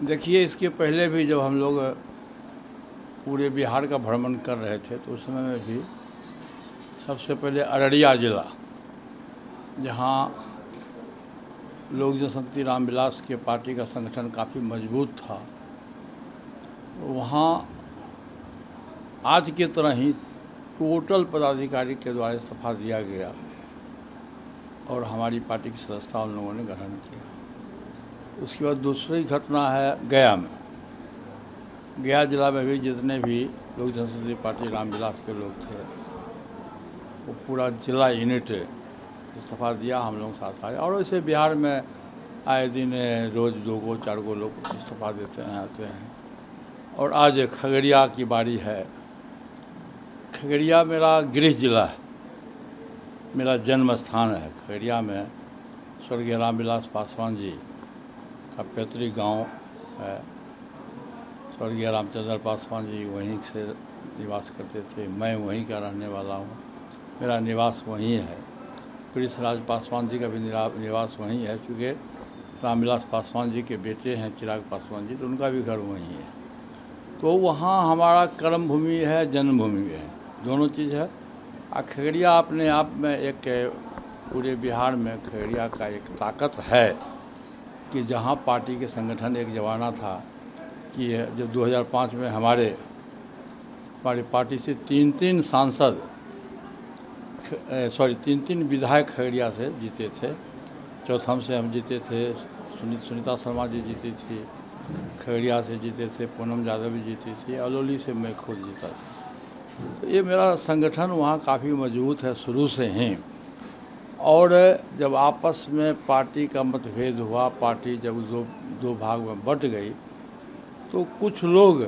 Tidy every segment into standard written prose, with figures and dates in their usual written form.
देखिए, इसके पहले भी जब हम लोग पूरे बिहार का भ्रमण कर रहे थे तो उस समय में भी सबसे पहले अररिया जिला, जहाँ लोक जनशक्ति रामविलास के पार्टी का संगठन काफ़ी मजबूत था, वहाँ आज की तरह ही टोटल पदाधिकारी के द्वारा इस्तीफा दिया गया और हमारी पार्टी की सदस्यता उन लोगों ने ग्रहण किया। उसके बाद दूसरी घटना है गया में। गया जिला में भी जितने भी लोक जनशक्ति पार्टी रामविलास के लोग थे, वो पूरा जिला यूनिट इस्तीफा दिया, हम लोग साथ आए। और वैसे बिहार में आए दिन रोज़ 2 4 लोग इस्तीफा देते हैं, आते हैं। और आज खगड़िया की बारी है। खगड़िया मेरा गृह जिला है, मेरा जन्म स्थान है। खगड़िया में स्वर्गीय रामविलास पासवान जी का पैतृक गांव है। स्वर्गीय रामचंद्र पासवान जी वहीं से निवास करते थे, मैं वहीं का रहने वाला हूँ, मेरा निवास वहीं है। पृथ्वीराज पासवान जी का भी निवास वहीं है, चूँकि रामविलास पासवान जी के बेटे हैं चिराग पासवान जी, तो उनका भी घर वहीं है। तो वहाँ हमारा कर्म भूमि है, जन्मभूमि है, दोनों चीज़ है। खगड़िया अपने आप में एक पूरे बिहार में खगड़िया का एक ताकत है कि जहाँ पार्टी के संगठन एक ज़माना था कि जब 2005 में हमारी पार्टी से 3 सांसद 3 विधायक खगड़िया से जीते थे। चौथम से हम जीते थे, सुनीता शर्मा जी जीती थी, खगड़िया से जीते थे, पूनम यादव भी जीती थी, अलौली से मैं खुद जीता था। तो ये मेरा संगठन वहाँ काफ़ी मजबूत है शुरू से ही। और जब आपस में पार्टी का मतभेद हुआ, पार्टी जब दो भाग में बट गई, तो कुछ लोग,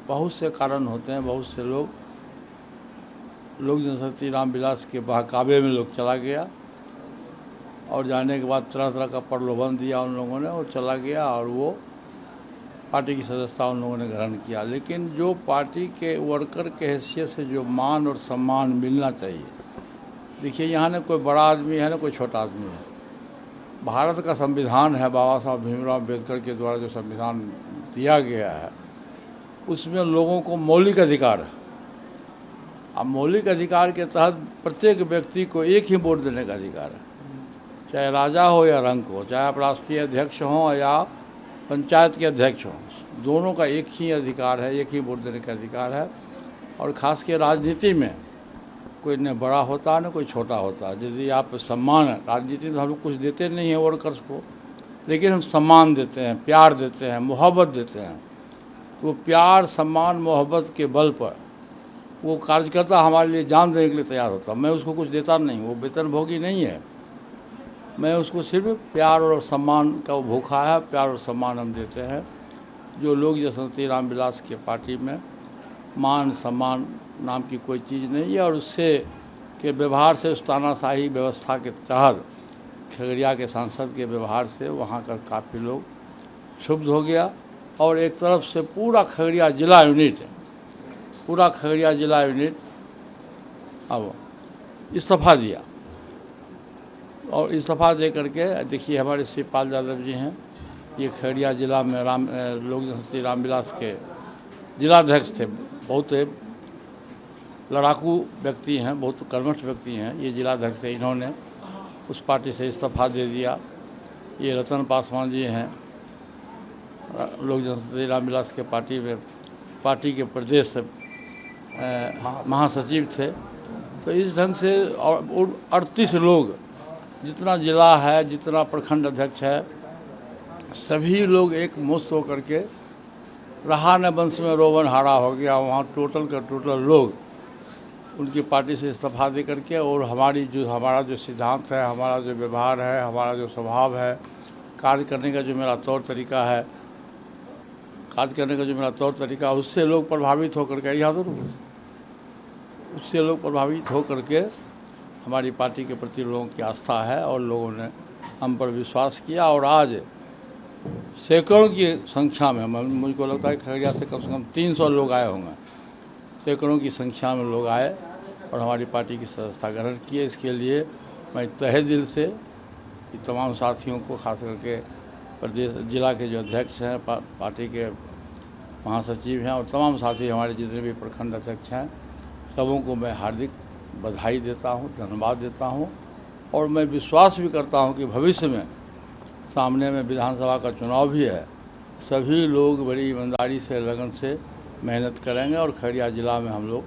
बहुत से कारण होते हैं, बहुत से लोग लोक जनशक्ति रामविलास के बहकावे में लोग चला गया और जाने के बाद तरह तरह का प्रलोभन दिया उन लोगों ने और चला गया, और वो पार्टी की सदस्यता उन लोगों ने ग्रहण किया। लेकिन जो पार्टी के वर्कर के हैसियत से जो मान और सम्मान मिलना चाहिए, देखिए यहाँ न कोई बड़ा आदमी है न कोई छोटा आदमी है। भारत का संविधान है, बाबा साहब भीमराव अम्बेडकर के द्वारा जो संविधान दिया गया है, उसमें लोगों को मौलिक अधिकार है। अब मौलिक अधिकार के तहत प्रत्येक व्यक्ति को एक ही वोट देने का अधिकार है, चाहे राजा हो या रंक हो, चाहे आप राष्ट्रीय अध्यक्ष हों या पंचायत के अध्यक्ष हों, दोनों का एक ही अधिकार है, एक ही वोट देने का अधिकार है। और ख़ास के राजनीति में कोई न बड़ा होता है न कोई छोटा होता है। यदि आप सम्मान, राजनीति में हम लोग कुछ देते नहीं हैं वर्कर्स को, लेकिन हम सम्मान देते हैं, प्यार देते हैं, मोहब्बत देते हैं। वो प्यार, सम्मान, मोहब्बत के बल पर वो कार्यकर्ता हमारे लिए जान देने के लिए तैयार होता। मैं उसको कुछ देता नहीं, वो वेतनभोगी नहीं है, मैं उसको सिर्फ प्यार और सम्मान का वो भूखा है, प्यार और सम्मान हम देते हैं। जो लोक जनशक्ति रामविलास के पार्टी में मान सम्मान नाम की कोई चीज़ नहीं है, और उससे के व्यवहार से, उस तानाशाही व्यवस्था के तहत खगड़िया के सांसद के व्यवहार से वहाँ का काफ़ी लोग क्षुब्ध हो गया। और एक तरफ से पूरा खगड़िया जिला यूनिट अब इस्तीफा दिया, और इस्तीफा दे करके देखिए हमारे शिवपाल यादव जी हैं, ये खगड़िया जिला में लोक जनशक्ति रामविलास के जिलाध्यक्ष थे। बहुत लड़ाकू व्यक्ति हैं, बहुत कर्मठ व्यक्ति हैं, ये जिलाध्यक्ष थे। इन्होंने उस पार्टी से इस्तीफा दे दिया। ये रतन पासवान जी हैं, लोक जनशक्ति रामविलास के पार्टी के प्रदेश महासचिव थे। तो इस ढंग से 38 लोग, जितना जिला है, जितना प्रखंड अध्यक्ष है, सभी लोग एक मुश्त होकर के रहा न वंश में रोवन हारा हो गया। वहाँ टोटल का टोटल लोग उनकी पार्टी से इस्तीफा दे करके, और हमारा जो सिद्धांत है, हमारा जो व्यवहार है, हमारा जो स्वभाव है, कार्य करने का जो मेरा तौर तरीका उससे लोग प्रभावित होकर के हमारी पार्टी के प्रति लोगों की आस्था है, और लोगों ने हम पर विश्वास किया। और आज सैकड़ों की संख्या में, मुझको लगता है खगड़िया से कम 300 लोग आए होंगे, सैकड़ों की संख्या में लोग आए और हमारी पार्टी की सदस्यता ग्रहण किए। इसके लिए मैं तहे दिल से तमाम साथियों को, खास करके प्रदेश जिला के जो अध्यक्ष हैं, पार्टी के महासचिव हैं और तमाम साथी हमारे जितने भी प्रखंड अध्यक्ष हैं, सबों को मैं हार्दिक बधाई देता हूं, धन्यवाद देता हूं और मैं विश्वास भी करता हूं कि भविष्य में सामने में विधानसभा का चुनाव भी है, सभी लोग बड़ी ईमानदारी से, लगन से मेहनत करेंगे और खगड़िया जिला में हम लोग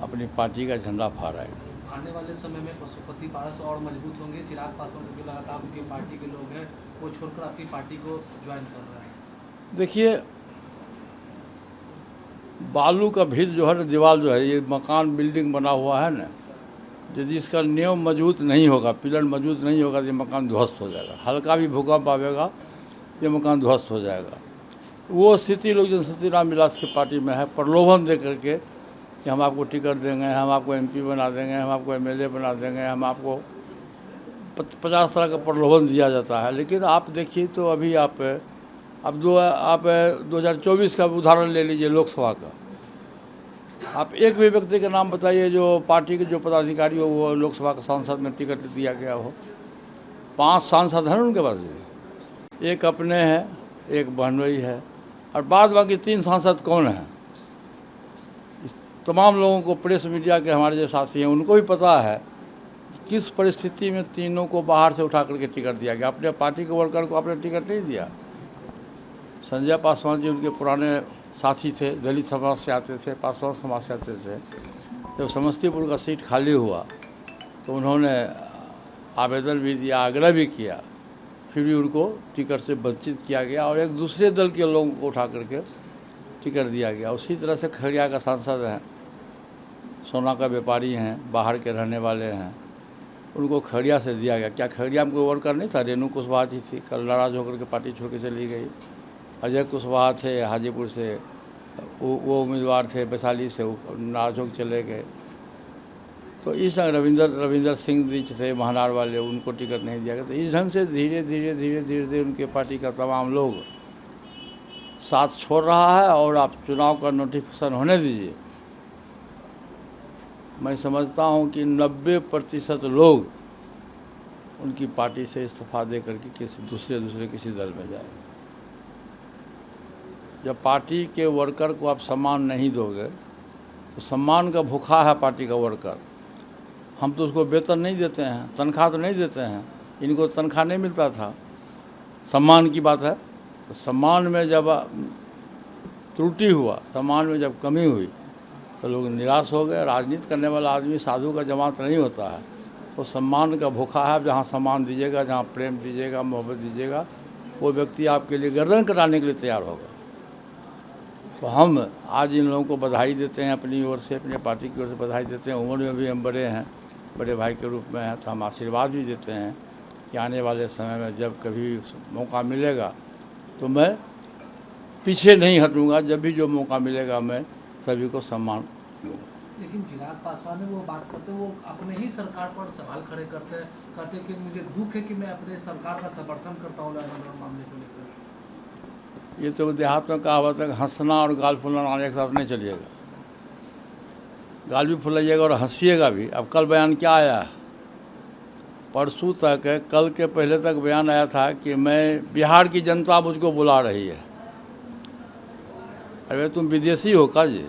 अपनी पार्टी का झंडा फहराएंगे। आने वाले समय में पशुपति पारस और मजबूत होंगे। चिराग पासवान जो लगातार उनकी पार्टी के लोग हैं वो छोड़कर आपकी पार्टी को ज्वाइन कर रहे हैं। देखिए, बालू का भित जो है ना, दीवार जो है, ये मकान बिल्डिंग बना हुआ है ना, यदि इसका नींव मजबूत नहीं होगा, पिलर मजबूत नहीं होगा तो ये मकान ध्वस्त हो जाएगा। हल्का भी भूकंप आवेगा ये मकान ध्वस्त हो जाएगा। वो स्थिति लोग जनशक्ति रामविलास की पार्टी में है, प्रलोभन दे करके कि हम आपको टिकट देंगे, हम आपको एमपी बना देंगे, हम आपको एमएलए बना देंगे, हम आपको 50 तरह का प्रलोभन दिया जाता है। लेकिन आप देखिए तो अभी आप 2024 का उदाहरण ले लीजिए, लोकसभा का। आप एक भी व्यक्ति का नाम बताइए जो पार्टी के जो पदाधिकारी हो वो लोकसभा का सांसद में टिकट दिया गया हो। 5 सांसद हैं उनके पास, एक अपने हैं, एक बहनोई है और बाद बाकी 3 सांसद कौन हैं? तमाम लोगों को, प्रेस मीडिया के हमारे जो साथी हैं उनको भी पता है किस परिस्थिति में तीनों को बाहर से उठा करके टिकट दिया गया। अपने पार्टी के वर्कर को आपने टिकट नहीं दिया। संजय पासवान जी उनके पुराने साथी थे, दलित समाज से आते थे, पासवान समाज से आते थे। जब समस्तीपुर का सीट खाली हुआ तो उन्होंने आवेदन भी दिया, आग्रह भी किया, फिर भी उनको टिकट से वंचित किया गया और एक दूसरे दल के लोगों को उठा करके टिकट दिया गया। उसी तरह से खगड़िया का सांसद हैं, सोना का व्यापारी हैं, बाहर के रहने वाले हैं, उनको खगड़िया से दिया गया। क्या खगड़िया में कोई वर्कर नहीं था? रेणु कुशवाहा जी थी, कल नाराज होकर के पार्टी छोड़ के चली गई। अजय कुशवाहा थे हाजीपुर से, वो उम्मीदवार थे वैशाली से, वो नाराज होकर चले गए। तो इस ढंग रविंदर सिंह जी थे महानार वाले, उनको टिकट नहीं दिया गया। तो इस ढंग से धीरे धीरे उनके पार्टी का तमाम लोग साथ छोड़ रहा है और आप चुनाव का नोटिफिकेशन होने दीजिए। मैं समझता हूं कि 90% लोग उनकी पार्टी से इस्तीफा दे करके किसी दूसरे किसी दल में जाए। जब पार्टी के वर्कर को आप सम्मान नहीं दोगे तो सम्मान का भूखा है पार्टी का वर्कर। हम तो उसको वेतन नहीं देते हैं, तनख्वाह तो नहीं देते हैं, इनको तनख्वाह नहीं मिलता था। सम्मान की बात है तो सम्मान में जब त्रुटि हुआ, सम्मान में जब कमी हुई तो लोग निराश हो गए। राजनीति करने वाला आदमी साधु का जमात नहीं होता है, वो सम्मान का भूखा है। जहाँ सम्मान दीजिएगा, जहाँ प्रेम दीजिएगा, मोहब्बत दीजिएगा, वो व्यक्ति आपके लिए गर्दन कटाने के लिए तैयार होगा। तो हम आज इन लोगों को बधाई देते हैं, अपनी ओर से, अपने पार्टी की ओर से बधाई देते हैं। उम्र में भी हम बड़े हैं, बड़े भाई के रूप में हैं, तो हम आशीर्वाद भी देते हैं कि आने वाले समय में जब कभी मौका मिलेगा तो मैं पीछे नहीं हटूंगा। जब भी जो मौका मिलेगा मैं सभी को सम्मान दूंगा। लेकिन चिराग पासवान वो बात करते, वो अपने ही सरकार पर सवाल खड़े कहते कि मुझे दुख है कि मैं अपने सरकार का समर्थन करता हूँ मामले को लेकर। ये तो देहात में कहावत है, हंसना और गाल फुलाना एक साथ नहीं चलिएगा। गाल भी फुलाइएगा और हंसीएगा भी। अब कल बयान क्या आया है? परसों तक, कल के पहले तक बयान आया था कि मैं, बिहार की जनता मुझको बुला रही है। अरे तुम विदेशी हो का जी?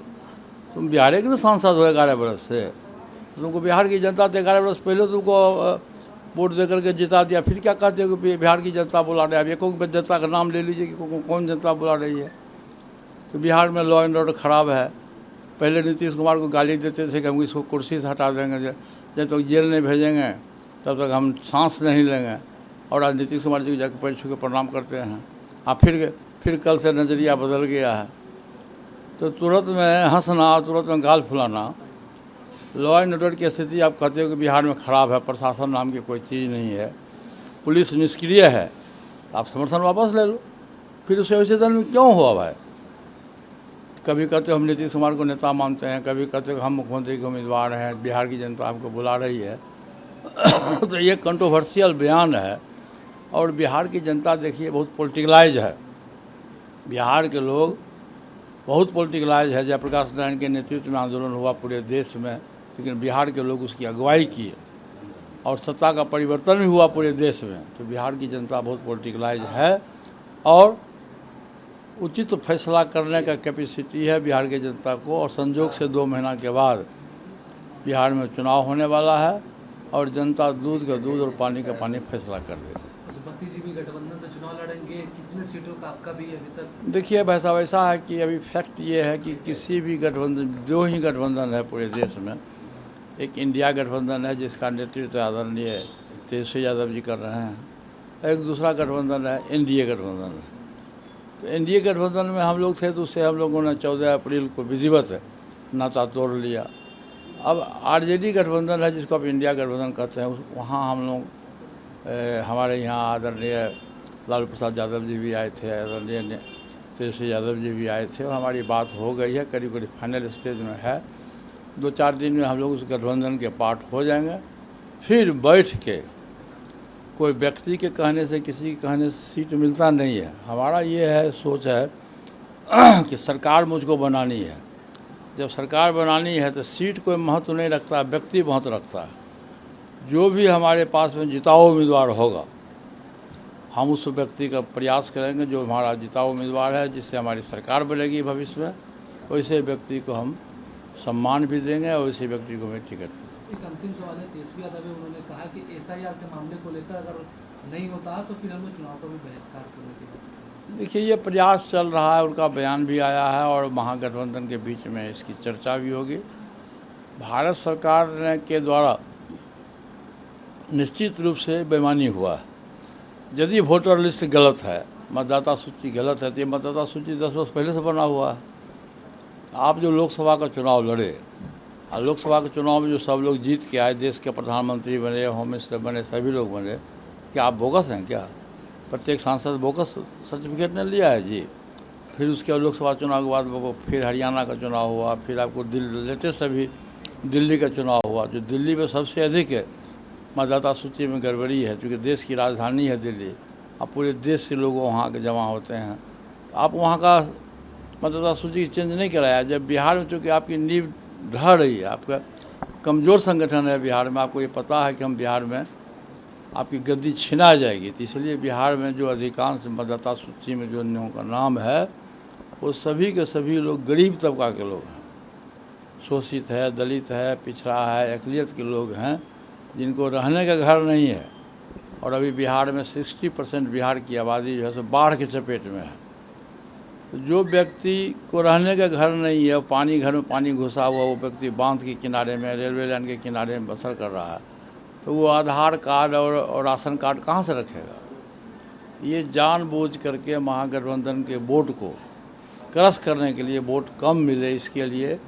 तुम बिहार के ना सांसद हो 11 बरस से। तुमको बिहार की जनता 11 बरस पहले तुमको वोट दे करके जिता दिया, फिर क्या कहते हो कि बिहार की जनता बुला रहे हैं? अब एक जनता का नाम ले लीजिए कि कौन जनता बुला रही है। तो बिहार में लॉ एंड ऑर्डर ख़राब है। पहले नीतीश कुमार को गाली देते थे कि हम इसको कुर्सी से हटा देंगे, जब तक जेल नहीं भेजेंगे तब तक हम सांस नहीं लेंगे। और आज नीतीश कुमार जी को जाकर पैर छू के प्रणाम करते हैं। अब फिर कल से नज़रिया बदल गया है। तो तुरंत में हंसना, तुरंत में गाल फुलाना, लॉ एंड ऑर्डर की स्थिति आप कहते हो कि बिहार में ख़राब है, प्रशासन नाम की कोई चीज़ नहीं है, पुलिस निष्क्रिय है, आप समर्थन वापस ले लो। फिर उसे वैसे दल में क्यों हुआ भाई? कभी कहते हो हम नीतीश कुमार को नेता मानते हैं, कभी कहते हो हम मुख्यमंत्री के उम्मीदवार हैं, बिहार की जनता हमको बुला रही है। तो ये कंट्रोवर्शियल बयान है। और बिहार की जनता देखिए बहुत पॉलिटिकलाइज है। बिहार के लोग बहुत पॉलिटिकलाइज है। जयप्रकाश नारायण के नेतृत्व में आंदोलन हुआ पूरे देश में, लेकिन बिहार के लोग उसकी अगुवाई किए और सत्ता का परिवर्तन भी हुआ पूरे देश में। तो बिहार की जनता बहुत पॉलिटिकलाइज है और उचित फैसला करने का कैपेसिटी है बिहार की जनता को। और संजोग से 2 महीना के बाद बिहार में चुनाव होने वाला है और जनता दूध का दूध और पानी का पानी फैसला कर देगी। पशुपति जी भी गठबंधन से चुनाव लड़ेंगे, कितने सीटों का आपका भी अभी तक? देखिए वैसा है कि अभी फैक्ट ये है कि किसी भी गठबंधन, 2 ही गठबंधन है पूरे देश में। एक इंडिया गठबंधन है जिसका नेतृत्व आदरणीय तेजस्वी यादव जी कर रहे हैं, एक दूसरा गठबंधन है एनडीए गठबंधन है। तो एनडीए गठबंधन में हम लोग थे तो उससे हम लोगों ने 14 अप्रैल को विधिवत नाता तोड़ लिया। अब आरजेडी गठबंधन है जिसको आप इंडिया गठबंधन कहते हैं, वहाँ हम लोग हमारे यहाँ आदरणीय लालू प्रसाद यादव जी भी आए थे, आदरणीय तेजस्वी यादव जी भी आए थे और हमारी बात हो गई है, करीब करीब फाइनल स्टेज में है। 2-4 दिन में हम लोग उस गठबंधन के पार्ट हो जाएंगे। फिर बैठ के कोई व्यक्ति के कहने से, किसी के कहने से सीट मिलता नहीं है। हमारा ये है, सोच है कि सरकार मुझको बनानी है। जब सरकार बनानी है तो सीट कोई महत्व नहीं रखता, व्यक्ति महत्व रखता है। जो भी हमारे पास में जिताऊ उम्मीदवार होगा, हम उस व्यक्ति का प्रयास करेंगे जो हमारा जिताऊ उम्मीदवार है, जिससे हमारी सरकार बनेगी भविष्य में, वैसे व्यक्ति को हम सम्मान भी देंगे और उसी व्यक्ति को हमें टिकट देंगे। एक अंतिम सवाल है, तेजस्वी यादव है, उन्होंने कहा कि एसआईआर के मामले को लेकर अगर नहीं होता तो फिर हम लोग चुनाव का भी बहिष्कार करने की बात। देखिए ये प्रयास चल रहा है, उनका बयान भी आया है और महागठबंधन के बीच में इसकी चर्चा भी होगी। भारत सरकार के द्वारा निश्चित रूप से बेईमानी हुआ है। यदि वोटर लिस्ट गलत है, मतदाता सूची गलत है, तो ये मतदाता सूची 10 वर्ष पहले से बना हुआ है। आप जो लोकसभा का चुनाव लड़े और लोकसभा के चुनाव में जो सब लोग जीत के आए, देश के प्रधानमंत्री बने, होम मिनिस्टर बने, सभी लोग बने, क्या आप बोगस हैं क्या? प्रत्येक सांसद बोगस सर्टिफिकेट ने लिया है जी। फिर उसके बाद लोकसभा चुनाव के बाद फिर हरियाणा का चुनाव हुआ, फिर आपको लेटेस्ट अभी दिल्ली का चुनाव हुआ, जो दिल्ली में सबसे अधिक है मतदाता सूची में गड़बड़ी है, क्योंकि देश की राजधानी है दिल्ली। अब पूरे देश से लोग वहाँ के जमा होते हैं, तो आप वहाँ का मतदाता सूची चेंज नहीं कराया। जब बिहार में चूँकि आपकी नींव ढह रही है, आपका कमज़ोर संगठन है बिहार में, आपको ये पता है कि हम बिहार में आपकी गद्दी छिना जाएगी, तो इसलिए बिहार में जो अधिकांश मतदाता सूची में जो लोगों का नाम है वो सभी के सभी लोग गरीब तबका के लोग हैं, शोषित है, दलित है, पिछड़ा है, अक़लियत के लोग हैं, जिनको रहने का घर नहीं है। और अभी बिहार में 60% बिहार की आबादी जो है सो बाढ़ के चपेट में है। तो जो व्यक्ति को रहने का घर नहीं है, पानी घर में पानी घुसा हुआ, वो व्यक्ति बांध के किनारे में, रेलवे लाइन के किनारे में बसर कर रहा है, तो वो आधार कार्ड और राशन कार्ड कहाँ से रखेगा? ये जानबूझ करके महागठबंधन के वोट को क्रश करने के लिए, वोट कम मिले, इसके लिए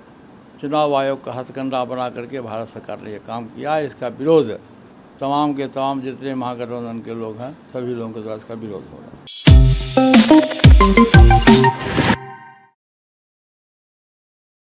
चुनाव आयोग का हथकंडा बना करके भारत सरकार ने ये काम किया है। इसका विरोध तमाम के तमाम जितने महागठबंधन के लोग हैं, सभी लोगों के द्वारा इसका विरोध हो रहा है।